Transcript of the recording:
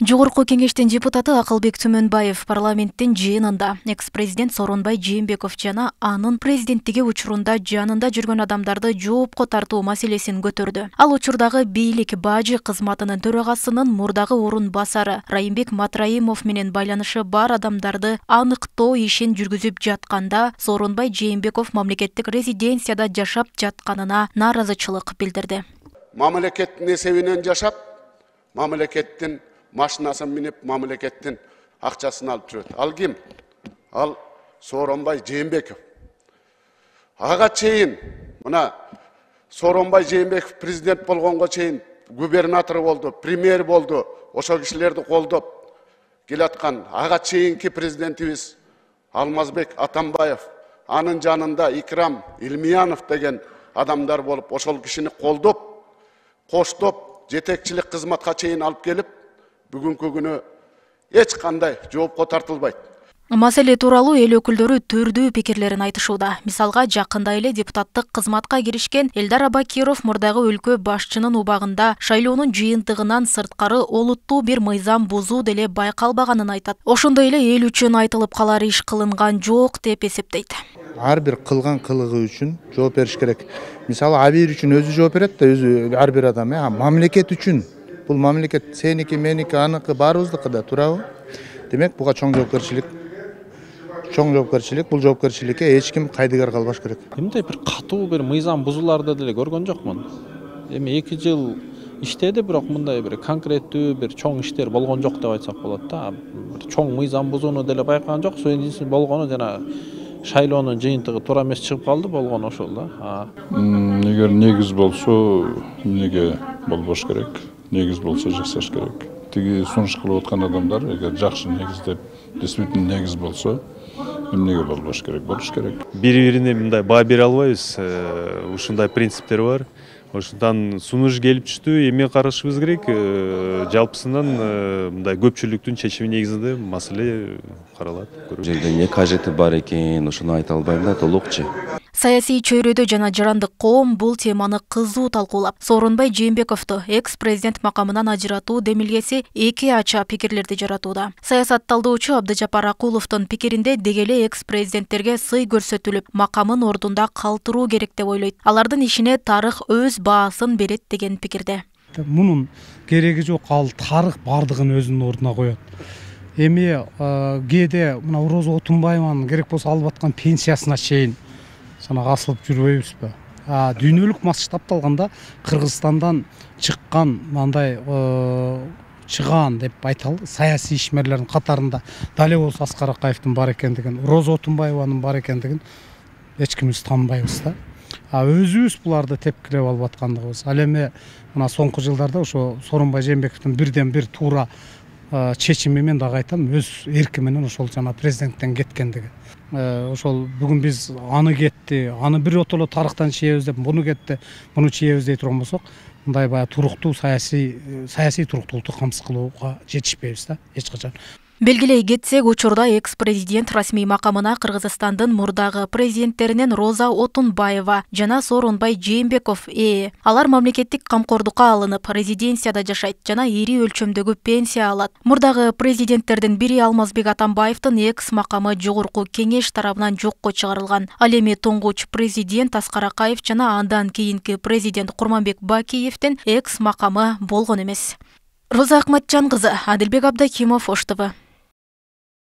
Жогорку кеңештин депутаты Акылбек Түмөнбаев парламенттин жыйынында экс-президент Сооронбай Жээнбеков жана анын президенттиги учурунда жанында жүргөн адамдарды жоопко тартуу маселесин көтөрдү. Ал учурдагы бийлик бажы кызматынын төрагасынын мурдагы орун басары Райымбек Матраимов менен байланышы бар адамдарды аныктоо ишин жүргүзүп жатканда Сооронбай Жээнбеков мамлекеттик резиденцияда жашап жатканына нааразычылык билдирди. Мамлекеттин эсебинен жашап, мамлекеттин машинасын минип, мамлекеттин акчасын алып жүрөт. Ал ким? Ал Сооронбай Жээнбеков. Ага чейин, мына Сооронбай Жээнбеков президент болгонго чейин губернатор болду, премьер болду, ошол кишилерди колдоп келаткан ага чейинки президентибиз Алмазбек Атамбаев, анын жанында Икрам Илмиянов деген адамдар болуп, ошол кишини колдоп, коштоп, жетекчилик кызматка чейин алып келип, бүгүнкү күнү эч кандай жоопко тартылбайт. Маселе тууралуу эл өкүлдөрү түрдүү пикирлерин айтышууда. Мисалга, жакында эле депутаттык кызматка киришкен Элдар Абакиров мурдагы өлкө башчынын убагында шайлоонун жыйынтыгынан сырткары олуттуу бир мыйзам бузуу деле байкалбаганын айтат. Ошондой эле эл үчүн айтылып калар иш кылынган жок деп эсептейт. Ар бир кылган кылыгы үчүн жооп бериш керек. Мисалы, Абир үчүн өзү жооп берет да, өзү ар бир адам, мамлекет үчүн. Бул мамлекет сеники, меники, аныкы, баарыбыздыкы да, туурабы? Демек, буга чоң жоопкерчилик, бул жоопкерчиликке эч ким кайдыгер калбаш керек. Мындай бир катуу бир мыйзам бузууларды деле көргөн жокмун. Эми 2 жыл иштеди, бирок мындай бир конкреттүү бир чоң иштер болгон жок деп айтсак болот да. Бир чоң мыйзам бузууну деле байкаган жок. Сөйдүнчү болгону жана шайлоонун жыйынтыгы туура эмес чыгып калды, болгону ошол да. Эгер негиз болсо, эмнеге болбош керек? Негиз болсо жасаш керек. Тиги сунуш кылып аткан адамдар эгер жакшы негиздеп, действительно негиз болсо, эмнеге болбош керек? Болуш керек. Бири-бирине мындай баа бере албайбыз. Ушундай принциптер бар. Ошондон сунуш келип түштү, эме карашыбыз керек. Жалпысынан мындай көпчүлүктүн чечими негизинде маселе каралат. Жерде эмне кажети бар экен, ошону айта албайм да толукчу. Саясий чөйрөдө жана жарандык коом бул теманы кызуу талкуулап, Сооронбай Жээнбековду экс-президент макамынан ажыратуу демилгеси эки ача пикирлерди жаратууда. Саясатталдоочу Абдыжапар Акуловдун пикиринде дегеле экс-президенттерге сый көрсөтүлүп, макамын ордунда калтыруу керек деп ойлойт. Алардын ишине тарых өз баасын берет деген пикирде. Мунун кереги жок, ал тарых бардыгын өзүнүн ордуна коет. Эми кээде мына Роза Отунбаеванын керек болсо алып аткан пенсиясына чейин асылып жүрбөйбүзбү? Дүйнөлүк масштабта алганда Кыргызстандан чыккан мындай чыгаан деп айталы саясий ишмерлердин катарында дале болсо Аскар Акаевдин бар экендигин, Роза Отунбаеванын бар экендигин эч кимибиз таанбайбыз да. Өзүбүз буларды тепкилеп алып аткандыгыбыз. Ал эми мына соңку жылдарда ошо Сооронбай Жээнбековдун бирден бир туура чечими мен дагы айтам, өз эрки менен ошол жана президенттен кеткендиги. Ошол бүгүн биз аны кетти, аны бир отоло тарыхтан чийебиз деп, буну кетти, буну чийебиз дей турган болсок, мындай баягы туруктуу саясий туруктуулукту камсыз кылууга жетишпейбиз да эч качан. Белгилей кетсек, учурда экс-президент расмий макамына Кыргызстандын мурдагы президенттеринен Роза Отунбаева жана Сооронбай Жээнбеков Алар мамлекеттик камкордукка алынып, резиденцияда жашайт жана ири өлчөмдөгү пенсия алат. Мурдагы президенттердин бири Алмазбек Атамбаевдин экс-макамы жогорку кеңеш тарабынан жокко чыгарылган. Ал эми тоңгуч президент Аскар Акаев жана андан кийинки президент Курманбек Бакиевдин экс-макамы болгон эмес. Роза Акматжан кызы, Адилбек Абдакимов, Ош ТВ.